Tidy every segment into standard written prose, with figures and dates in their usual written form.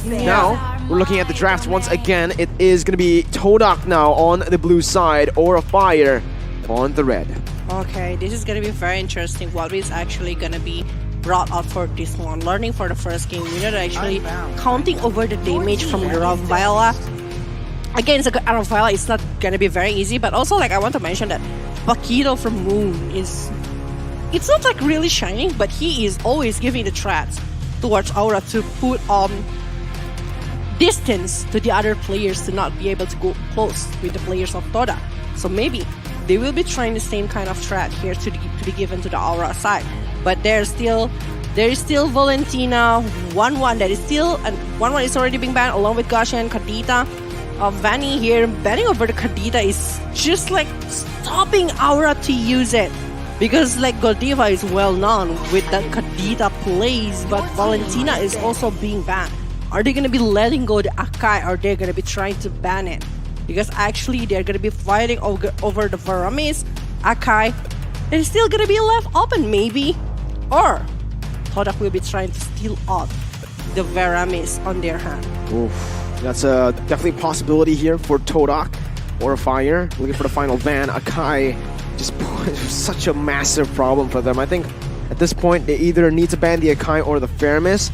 Now, we're looking at the draft once again. It is going to be TODAK now on the blue side, or a Fire on the red. Okay, this is going to be very interesting. What is actually going to be brought out for this one? Learning for the first game, we know that actually counting over the damage from the Ravila. Against a Ravila, it's not going to be very easy, but also like I want to mention that Paquito from Moon is... It's not like really shining, but he is always giving the threats towards Aura to put distance to the other players to not be able to go close with the players of TODAK. So maybe they will be trying the same kind of threat here to be given to the Aura side. But there is still Valentina 1-1 that is still, and 1-1 is already being banned along with Gasha and Kadita. Vanny here banning over the Kadita is just like stopping Aura to use it. Because like Goldiva is well known with that Kadita plays, but Valentina is also being banned. Are they going to be letting go the Akai, or they're going to be trying to ban it? Because actually they're going to be fighting over the Varamis, Akai. They're still going to be left open maybe. Or TODAK will be trying to steal out the Varamis on their hand. Oof, that's definitely a possibility here for TODAK or a Fire. Looking for the final ban. Akai just such a massive problem for them. I think at this point they either need to ban the Akai or the Faramis.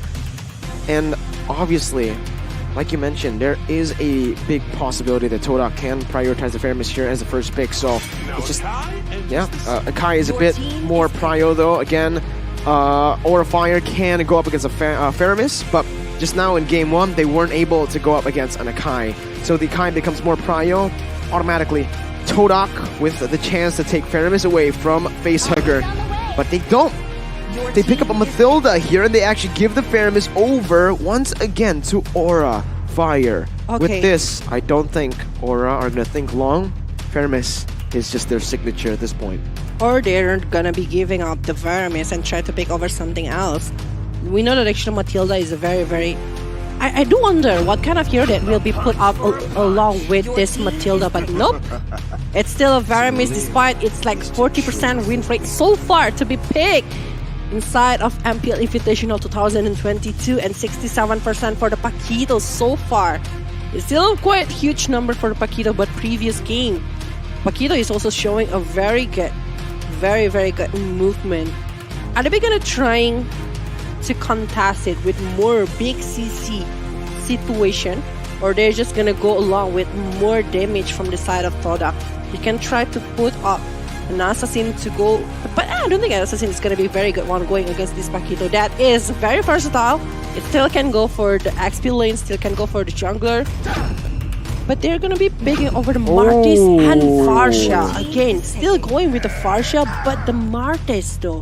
And obviously, like you mentioned, there is a big possibility that TODAK can prioritize the Faramis here as the first pick. So it's just, yeah, Akai is a bit more prio though. Again, or a Fire can go up against a Faramis, but just now in game 1 they weren't able to go up against an Akai. So the Akai becomes more prio automatically. TODAK with the chance to take Faramis away from Facehugger, but they don't. They pick up a Mathilda here and they actually give the Faramis over once again to Aura Fire. Okay. With this, I don't think Aura are going to think long. Faramis is just their signature at this point. Or they're going to be giving up the Varamis and try to pick over something else. We know that actually Mathilda is a very... I do wonder what kind of hero that will be put up along with this Mathilda, but nope. It's still a Varamis despite it's like 40% win rate so far to be picked inside of MPL Invitational 2022 and 67% for the Paquito so far. It's still quite a huge number for the Paquito, but previous game, Paquito is also showing a very good movement. Are they gonna trying to contest it with more big CC situation, or they're just gonna go along with more damage from the side of TODAK? You can try to put up an assassin to go, but I don't think an assassin is gonna be a very good one going against this Paquito. That is very versatile. It still can go for the XP lane, still can go for the jungler, but they're gonna be picking over the Martis and Farsha. Again, still going with the Farsha, but the Martis though.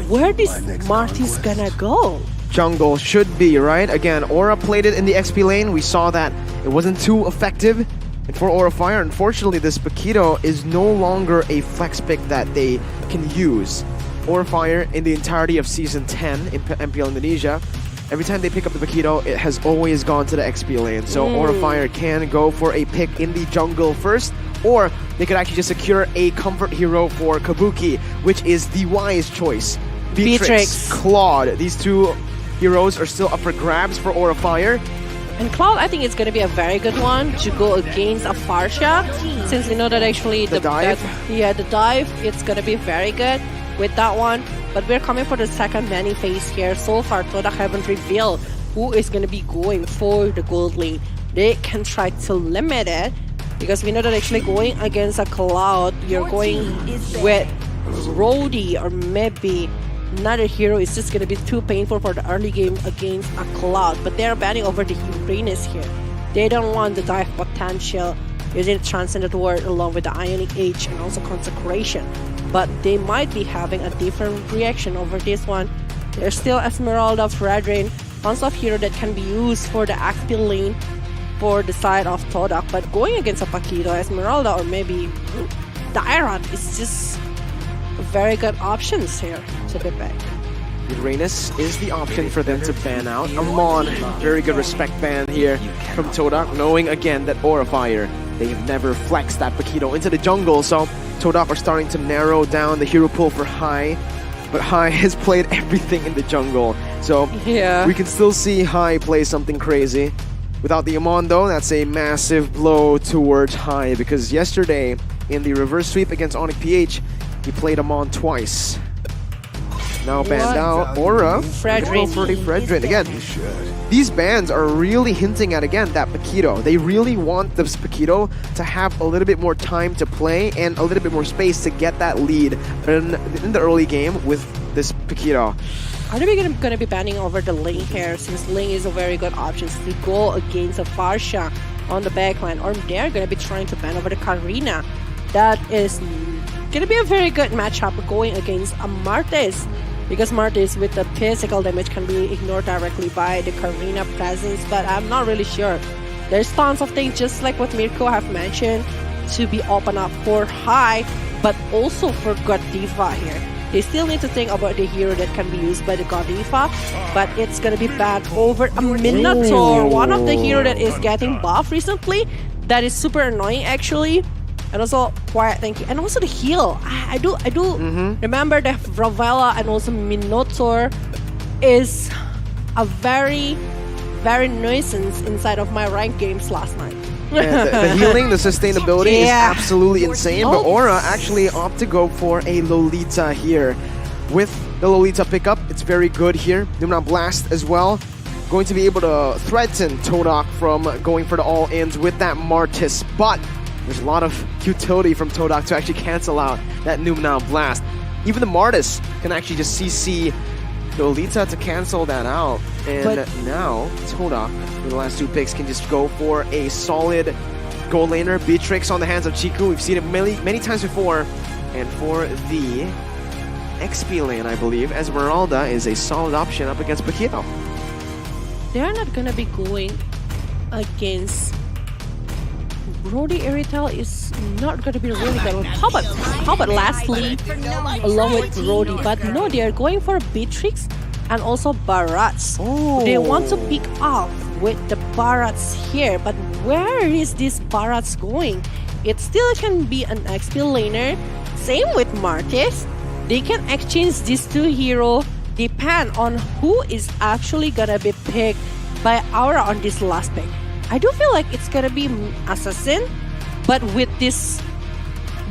Where is Martis gonna go? Jungle should be, right? Again, Aura played it in the XP lane. We saw that it wasn't too effective. And for Aura Fire, unfortunately, this Paquito is no longer a flex pick that they can use. Aura Fire, in the entirety of Season 10 in MPL Indonesia, every time they pick up the Paquito, it has always gone to the XP lane. So Aura Fire can go for a pick in the jungle first, or they could actually just secure a comfort hero for Kabuki, which is the wise choice. Beatrix, Claude, these two heroes are still up for grabs for Aura Fire. And Cloud, I think it's going to be a very good one to go against a Farsha, since we know that actually the dive, the dive, it's going to be very good with that one. But we're coming for the second banning phase here. So far, TODAK haven't revealed who is going to be going for the gold lane. They can try to limit it, because we know that actually going against a Cloud, you're going with Rhodey or maybe another hero is just going to be too painful for the early game against a Cloud. But they're banning over the Uranus here. They don't want the dive potential using the Transcendent Word along with the Ionic Age and also Consecration. But they might be having a different reaction over this one. There's still Esmeralda, Fredrin, tons of hero that can be used for the XP lane for the side of TODAK. But going against a Paquito, Esmeralda, or maybe Dyrant is just very good options here to be back. Uranus is the option for them to ban out. Amon, very good respect ban here from TODAK, knowing again that Aura Fire, they have never flexed that Paquito into the jungle, so TODAK are starting to narrow down the hero pool for high. but Hai has played everything in the jungle. So Yeah. we can still see Hai play something crazy. Without the Amon though, that's a massive blow towards Hai because yesterday in the reverse sweep against Onyx PH, he played Amon twice. Now banned out Aura. Fredrin. For the Fredrin. Again, these bans are really hinting at, again, that Paquito. They really want this Paquito to have a little bit more time to play and a little bit more space to get that lead in the early game with this Paquito. Are they going to be banning over the Ling here, since Ling is a very good option to go against a Farsha on the backline, or they're going to be trying to ban over the Karina. That is going to be a very good matchup going against a Martes, because Martes with the physical damage can be ignored directly by the Karina presence, but I'm not really sure. There's tons of things, just like what Mirko have mentioned, to be open up for Hai, but also for God Diva here. They still need to think about the hero that can be used by the God Diva, but it's gonna be bad over a Minotaur, one of the hero that is getting buffed recently. That is super annoying actually. And also Quiet, thank you. And also the heal. I do remember that Ravella and also Minotaur is a very nuisance inside of my ranked games last night. The healing, the sustainability is Yeah. absolutely insane, but Aura actually opt to go for a Lolita here. With the Lolita pickup, it's very good here. Numna Blast as well. Going to be able to threaten TODAK from going for the all-ins with that Martis, but there's a lot of utility from TODAK to actually cancel out that Numna Blast. Even the Martis can actually just CC Lolita to cancel that out. And now TODAK, for the last two picks, can just go for a solid gold laner. Beatrix on the hands of Chiku. We've seen it many times before. And for the XP lane, I believe, Esmeralda is a solid option up against Paquito. They're not gonna be going against Brody. Eritel is not gonna be really good. How about lastly along with Brody? But no, they are going for Beatrix and also Barats. Oh. They want to pick up with the Barats here, but where is this Barats going? It still can be an XP laner. Same with Martis. They can exchange these two heroes depend on who is actually gonna be picked by Aura on this last pick. I do feel like it's gonna be Assassin, but with this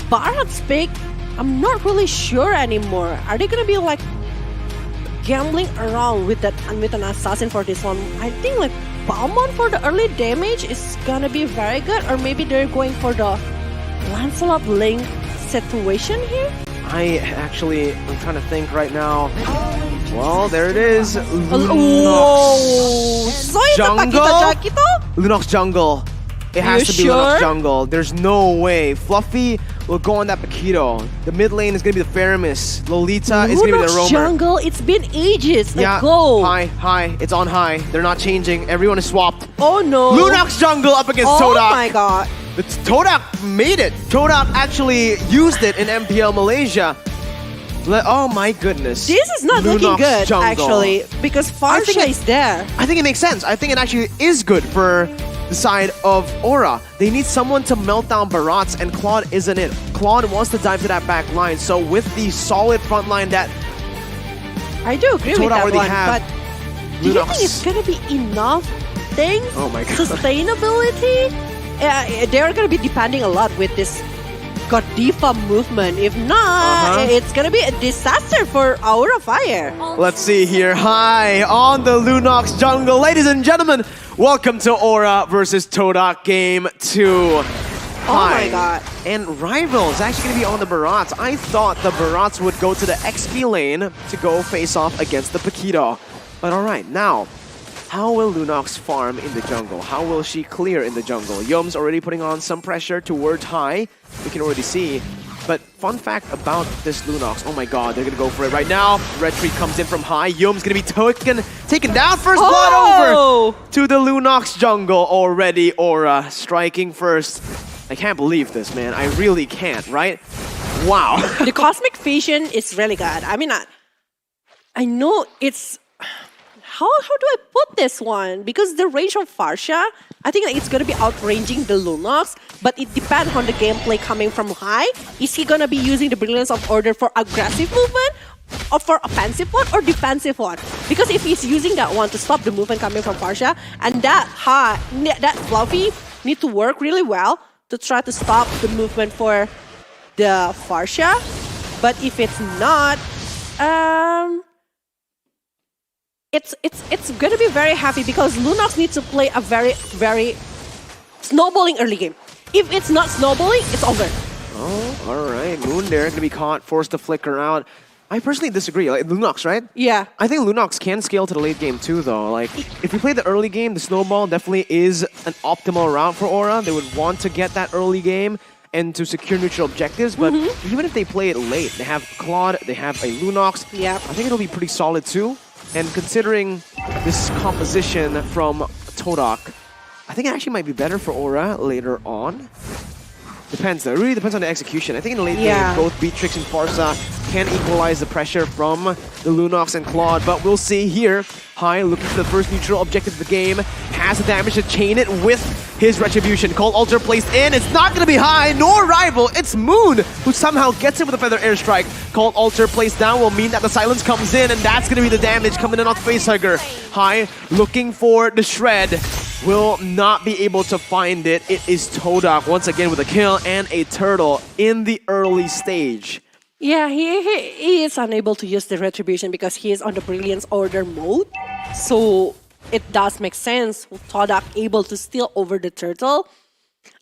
Barat's pick, I'm not really sure anymore. Are they gonna be like gambling around with an Assassin for this one? I think like Balmond for the early damage is gonna be very good, or maybe they're going for the Lancelot Link situation here. I'm trying to think right now. Well, there it is. Whoa! So it's Jungle? Lunox jungle. It has You to be Lunox sure? jungle. There's no way. Fluffy will go on that Paquito. The mid lane is gonna be the Faramis. Lolita is gonna be the Lunox roamer. jungle, it's been ages Yeah, ago. high. It's on high. They're not changing. Everyone is swapped. Oh no. Lunox jungle up against Oh TODAK. my god. TODAK made it. TODAK actually used it in MPL Malaysia. Oh my goodness. This is not looking Lunox good jungle. actually, because Farsha is there. I think it makes sense. I think it actually is good for the side of Aura. They need someone to melt down Barats, and Claude isn't it. Claude wants to dive to that back line, so with the solid front line that I do agree with TODAK that already one, have, but do you Lunox. think it's gonna be enough things? Oh my god. Sustainability? They're gonna be depending a lot with this Godiva movement. If not, it's gonna be a disaster for Aura Fire. Let's see here. High on the Lunox jungle. Ladies and gentlemen, welcome to Aura versus TODAK Game 2. Oh my Hi. god. And Rival is actually going to be on the Barats. I thought the Barats would go to the XP lane to go face off against the Paquito. But alright, now, how will Lunox farm in the jungle? How will she clear in the jungle? Yum's already putting on some pressure towards High. We can already see. But fun fact about this Lunox, oh my god, they're going to go for it right now. Red Tree comes in from High. Yum's going to be taken down. First blood over to the Lunox jungle already. Aura striking first. I can't believe this, man. I really can't, right? Wow. The Cosmic Vision is really good. I mean, I know it's... How do I put this one? Because the range of Farsha, I think that it's going to be outranging the Lunox, but it depends on the gameplay coming from High. Is he going to be using the Brilliance of Order for aggressive movement? for offensive one or defensive one? Because if he's using that one to stop the movement coming from Farsha, and that Fluffy need to work really well to try to stop the movement for the Farsha. But if it's not, it's gonna be very happy because Lunox needs to play a very snowballing early game. If it's not snowballing, it's over. Oh, all right. Moon there gonna be caught, forced to flicker out. I personally disagree. Like Lunox, right? Yeah. I think Lunox can scale to the late game too, though. Like, if we play the early game, the snowball definitely is an optimal route for Aura. They would want to get that early game and to secure neutral objectives. But even if they play it late, they have Claude, they have a Lunox. Yeah. I think it'll be pretty solid too. And considering this composition from TODAK, I think it actually might be better for Aura later on. Depends though. It really depends on the execution. I think in the late game, both Beatrix and Farsa can equalize the pressure from the Lunox and Claude, but we'll see here. Hai looking for the first neutral objective of the game, has the damage to chain it with his Retribution. Cold Ultra placed in. It's not going to be Hai nor Rival. It's Moon who somehow gets it with a Feather Airstrike. Cold Ultra placed down will mean that the silence comes in, and that's going to be the damage coming in off Facehugger. Hai looking for the Shred. Will not be able to find it. It is TODAK once again with a kill and a turtle in the early stage. Yeah, he is unable to use the Retribution because he is on the Brilliance Order mode. So it does make sense with TODAK able to steal over the turtle.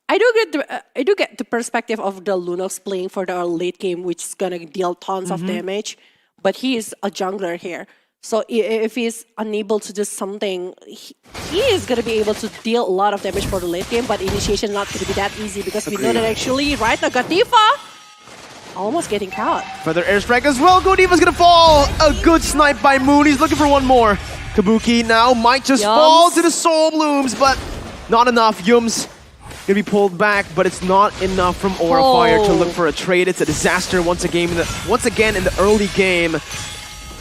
I do get the perspective of the Lunox playing for the late game, which is gonna deal tons of damage, but he is a jungler here. So if he's unable to do something, he is going to be able to deal a lot of damage for the late game, but initiation not going to be that easy because we know that actually right now Godiva almost getting caught. Feather Airstrike as well. Godiva's going to fall. A good snipe by Moon. He's looking for one more. Kabuki now might just fall to the Soul Blooms, but not enough. Yums going to be pulled back, but it's not enough from Aura Fire to look for a trade. It's a disaster once again in the early game.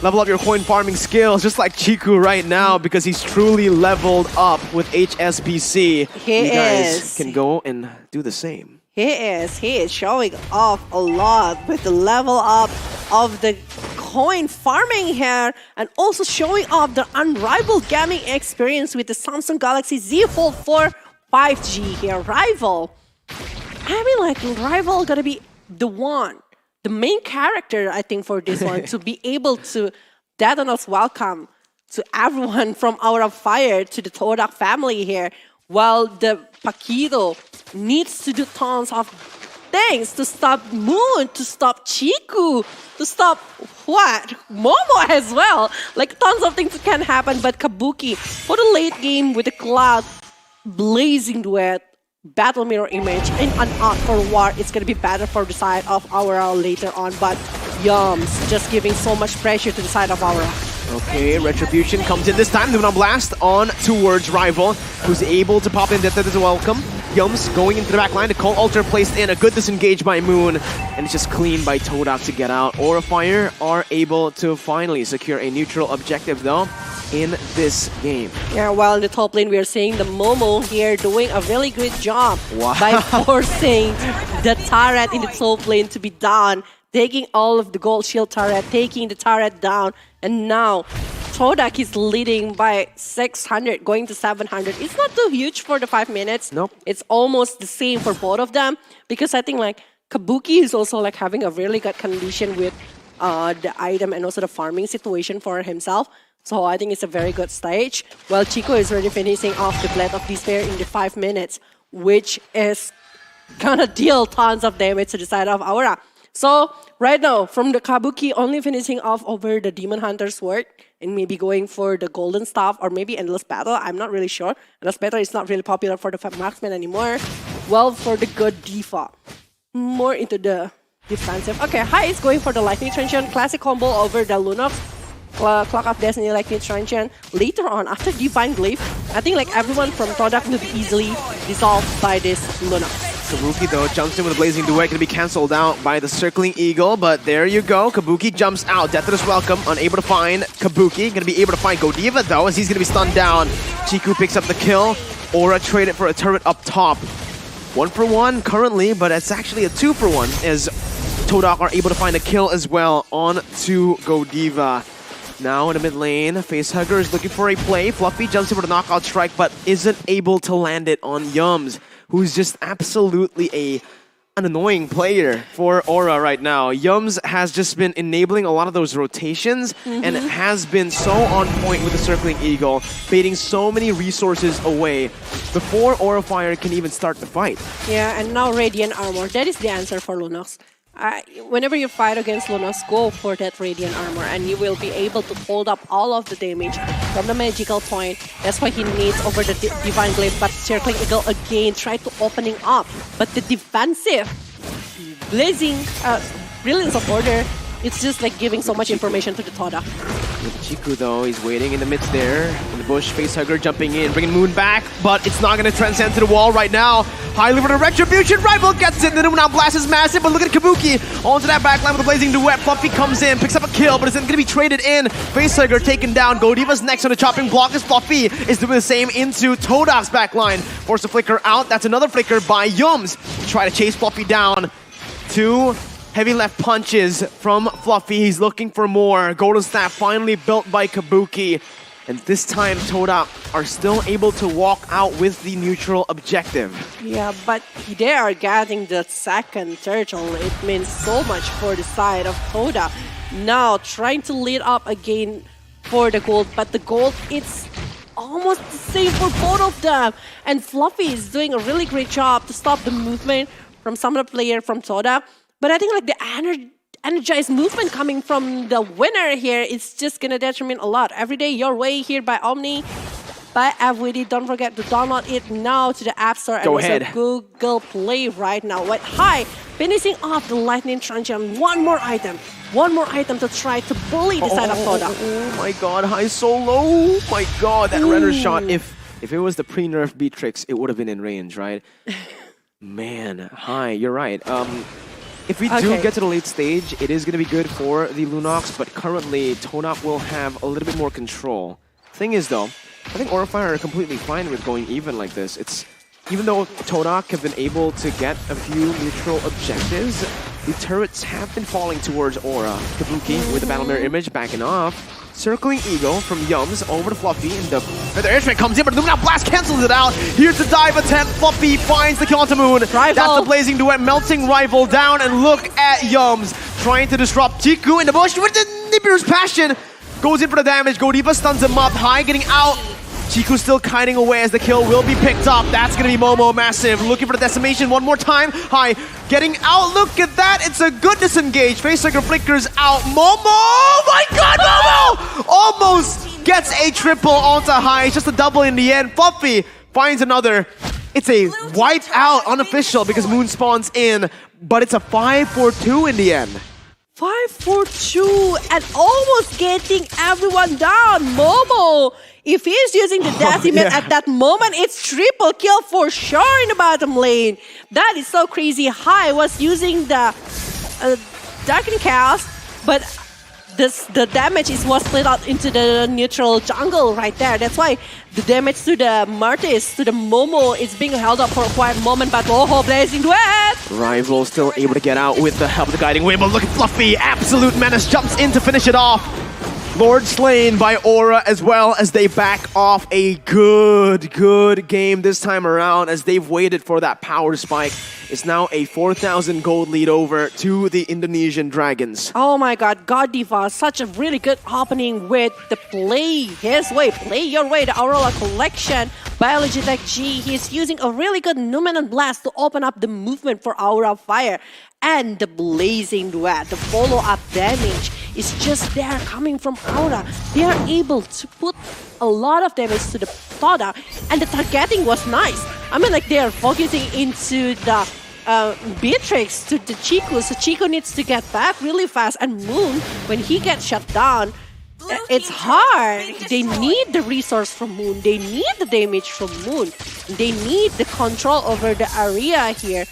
Level up your coin farming skills, just like Chiku right now, because he's truly leveled up with HSBC. You guys can go and do the same. He is showing off a lot with the level up of the coin farming here, and also showing off the unrivaled gaming experience with the Samsung Galaxy Z Fold 4 5G here. Rival. I mean, like, Rival gonna be the main character, I think, for this one, to be able to Detonus welcome to everyone from Aura Fire to the TODAK family here, while the Paquido needs to do tons of things to stop Moon, to stop Chiku, to stop Momo as well. Like, tons of things can happen, but Kabuki, for the late game with the Cloud blazing duet, Battle Mirror Image in an Out for War, it's gonna be better for the side of Aura later on, but Yums just giving so much pressure to the side of Aura. Okay, Retribution comes in this time. Luna Blast on towards Rival, who's able to pop in that as a welcome. Yums going into the back line. The Cold Ultra placed in. A good disengage by Moon. And it's just clean by TODAK to get out. Aura Fire are able to finally secure a neutral objective, though, in this game. Yeah, while in the top lane, we are seeing the Momo here doing a really good job by forcing the turret in the top lane to be down, taking all of the gold shield turret, taking the turret down, and now TODAK is leading by 600, going to 700. It's not too huge for the 5 minutes. Nope. It's almost the same for both of them, because I think like Kabuki is also like having a really good condition with the item and also the farming situation for himself. So I think it's a very good stage. While Chico is already finishing off the Blade of Despair in the 5 minutes, which is gonna deal tons of damage to the side of Aura. So right now, from the Kabuki only finishing off over the Demon Hunter Sword and maybe going for the Golden Staff or maybe Endless Battle, I'm not really sure. Endless Battle is not really popular for the marksman anymore. Well, for the good Diva, more into the defensive. Okay, Hai is going for the Lightning Transient, classic combo over the Lunox. Clock of Destiny, Lightning Transient. Later on, after Divine Glyph, I think like everyone from TODAK will be easily dissolved by this Lunox. Kabuki, though, jumps in with a Blazing Duet, going to be cancelled out by the Circling Eagle, but there you go. Kabuki jumps out. Deathless Welcome, unable to find Kabuki. Going to be able to find Godiva, though, as he's going to be stunned down. Chiku picks up the kill. Aura traded for a turret up top. 1 for 1 currently, but it's actually a 2 for 1, as TODAK are able to find a kill as well on to Godiva. Now in the mid lane, Facehugger is looking for a play. Fluffy jumps in for the knockout strike, but isn't able to land it on Yums, who's just absolutely an annoying player for Aura right now. Yums has just been enabling a lot of those rotations and has been so on point with the Circling Eagle, baiting so many resources away before Aura Fire can even start the fight. Yeah, and now Radiant Armor. That is the answer for Lunox. Whenever you fight against Lunox, go for that Radiant Armor and you will be able to hold up all of the damage from the magical point. That's why he needs over the Divine Glaive, but Circling Eagle again tried to opening up. But the defensive Blazing Brilliance of Order, it's just like giving so much information to the TODAK. Chiku though, he's waiting in the midst there. In the bush, Facehugger jumping in, bringing Moon back, but it's not going to transcend to the wall right now. Highly for the Retribution, Rival gets it, the Now Blast is massive, but look at Kabuki. Onto that backline with the Blazing Duet, Fluffy comes in, picks up a kill, but it's going to be traded in. Facehugger taken down, Godiva's next on the chopping block as Fluffy is doing the same into TODAK's backline. Force a flicker out, that's another flicker by Yums. Try to chase Fluffy down. Two heavy left punches from Fluffy. He's looking for more. Golden Staff finally built by Kabuki. And this time, TODAK are still able to walk out with the neutral objective. Yeah, but they are getting the second turtle. It means so much for the side of TODAK. Now, trying to lead up again for the gold, but the gold, it's almost the same for both of them. And Fluffy is doing a really great job to stop the movement from some of the players from TODAK. But I think like the energized movement coming from the winner here is just gonna determine a lot. Every day your way here by Omni, by FWD. Don't forget to download it now to the App Store and also Google Play right now. Wait, hi, finishing off the Lightning Truncheon. One more item to try to bully the side of TODAK. Oh my god, high solo. My god, that render shot. If it was the pre-nerf Beatrix, it would have been in range, right? Man, hi, you're right. If we do get to the late stage, it is going to be good for the Lunox, but currently TODAK will have a little bit more control. Thing is though, I think Aura Fire are completely fine with going even like this. Even though TODAK have been able to get a few neutral objectives, the turrets have been falling towards Aura. Kabuki with the Battle Mirror image backing off. Circling Eagle from Yums over to Fluffy, and the airstrike comes in, but Lumina Blast cancels it out. Here's the dive attempt. Fluffy finds the kill onto Moon. That's the Blazing Duet, melting Rival down, and look at Yums trying to disrupt Chiku in the bush with the Nibiru's Passion. Goes in for the damage. Godiva stuns him up. High getting out. Chiku still kiting away as the kill will be picked up. That's going to be Momo massive. Looking for the decimation one more time. High getting out. Look at that. It's a good disengage. Facehugger flickers out. Momo! Oh my god, Momo! Almost gets a triple onto High. It's just a double in the end. Fluffy finds another. It's a wipe out unofficial because Moon spawns in, but it's a 5-4-2 in the end. 5-4-2 and almost getting everyone down. Momo, if he's using the decimate at that moment, it's triple kill for sure in the bottom lane. That is so crazy. High was using the Darkening Chaos, but the damage was split out into the neutral jungle right there. That's why the damage to the Martis, to the Momo, is being held up for a quiet moment, but Blazing Duet! Rival still able to get out with the help of the Guiding Wind, but look at Fluffy, absolute menace, jumps in to finish it off. Lord slain by Aura as well as they back off. A good game this time around as they've waited for that power spike. It's now a 4,000 gold lead over to the Indonesian Dragons. Oh my god, Godiva, such a really good opening with the play his way, play your way, the Aurora collection. Biology Tech G, he's using a really good Numenon Blast to open up the movement for Aura Fire. And the Blazing Duet, the follow-up damage is just there coming from Aura. They are able to put a lot of damage to the TODAK, and the targeting was nice. I mean, like, they are focusing into the Beatrix to the Chiku, so Chiku needs to get back really fast, and Moon, when he gets shut down, it's hard. They need the resource from Moon. They need the damage from Moon. They need the control over the area here.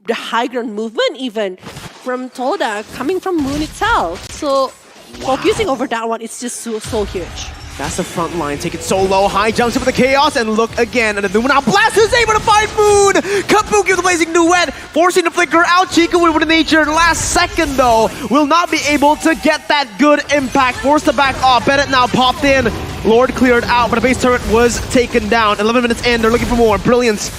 The high ground movement even from TODAK coming from Moon itself. So focusing over that one is just so huge. That's the front line, taking so low, high jumps into the chaos, and look again, and the now Blast is able to find Moon! Kabuki with the blazing duet, forcing the flicker out, Chiku with the nature, last second though, will not be able to get that good impact, forced to back off, Bennett now popped in, Lord cleared out, but the base turret was taken down, 11 minutes in, they're looking for more, Brilliance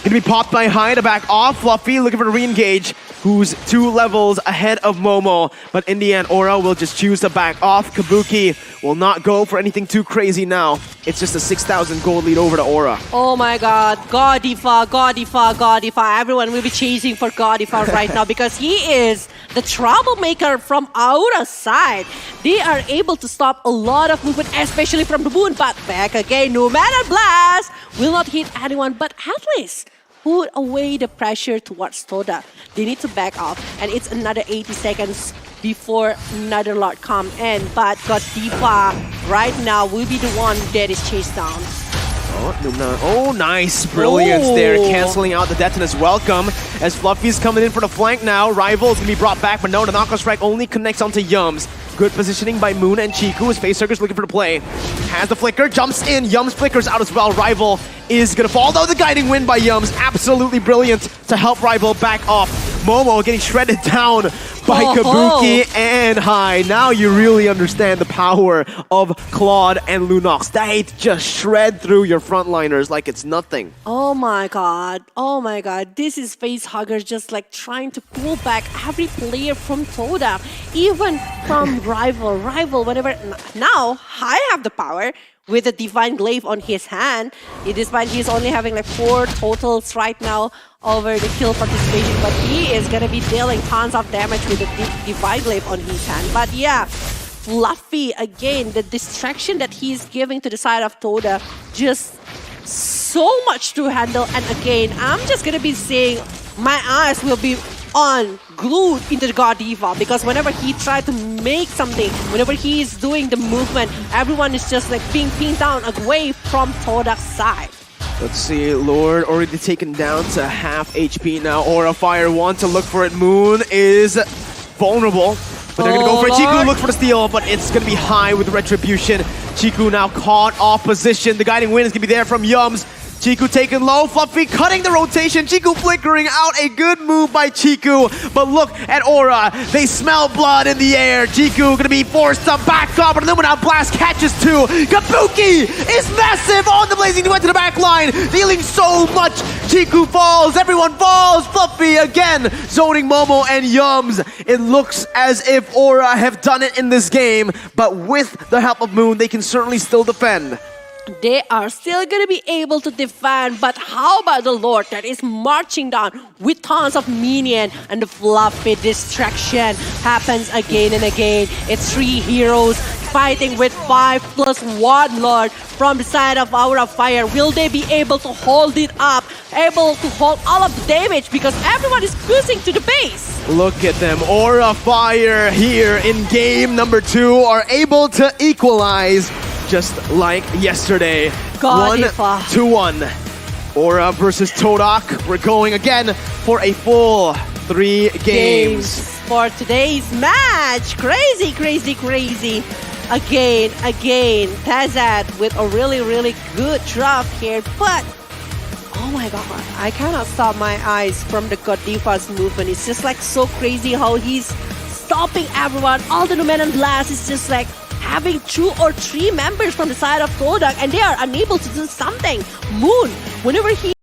gonna be popped by High to back off, Fluffy looking for the re-engage, who's 2 levels ahead of Momo. But in the end, Aura will just choose to back off. Kabuki will not go for anything too crazy now. It's just a 6,000 gold lead over to Aura. Oh my god, Godiva, Godiva, Godiva. Everyone will be chasing for Godiva right now because he is the troublemaker from Aura's side. They are able to stop a lot of movement, especially from the Moon. But back again, no matter Blast will not hit anyone, but at least put away the pressure towards TODAK. They need to back off, and it's another 80 seconds before another Lord come in. But Godiva right now will be the one that is chased down. Oh, nice brilliance there, canceling out the Detonus welcome as Fluffy's coming in for the flank now. Rival's gonna be brought back, but no, the knockout strike only connects onto Yums. Good positioning by Moon and Chiku. His facehugger's looking for the play. Has the flicker, jumps in. Yums flickers out as well. Rival is gonna fall, though the guiding win by Yums. Absolutely brilliant to help Rival back off. Momo getting shredded down by Kabuki and High. Now you really understand the power of Claude and Lunox. They just shred through your frontliners like it's nothing. Oh my god. Oh my god. This is facehugger just like trying to pull back every player from TODAK. Even from Rival. Rival, whenever... Now, High have the power with a Divine Glaive on his hand. Despite he's only having like 4 totals right now over the kill participation, but he is gonna be dealing tons of damage with the Divine Glaive on his hand. But yeah, Fluffy, again, the distraction that he's giving to the side of TODAK, just so much to handle. And again, I'm just gonna be saying my eyes will be on glued into the Godiva because whenever he tried to make something, whenever he is doing the movement, everyone is just like being pinned down away from TODAK's side. Let's see, Lord already taken down to half HP now. Aura Fire wants to look for it. Moon is vulnerable, but they're gonna go for it. Chiku looks for the steal, but it's gonna be High with Retribution. Chiku now caught off position. The guiding win is gonna be there from Yums. Chiku taken low, Fluffy cutting the rotation, Chiku flickering out, a good move by Chiku, but look at Aura, they smell blood in the air, Chiku gonna be forced to back up, and then when Blast catches 2, Kabuki is massive on the blazing duet to the back line, dealing so much, Chiku falls, everyone falls, Fluffy again, zoning Momo and Yums. It looks as if Aura have done it in this game, but with the help of Moon, they can certainly still defend. They are still gonna be able to defend, but how about the Lord that is marching down with tons of minion, and the Fluffy distraction happens again and again. It's 3 heroes fighting with 5+1 Lord from the side of Aura Fire. Will they be able to hold it up, able to hold all of the damage because everyone is pushing to the base? Look at them, Aura Fire here in game number 2 are able to equalize just like yesterday. 1-1. Aura versus TODAK. We're going again for a full 3 games for today's match. Crazy, crazy, crazy. Again, Tazad with a really good drop here, but oh my god, I cannot stop my eyes from the Godiva's movement. It's just like so crazy how he's stopping everyone. All the Numenon Blast is just like having 2 or 3 members from the side of TODAK and they are unable to do something. Moon, whenever he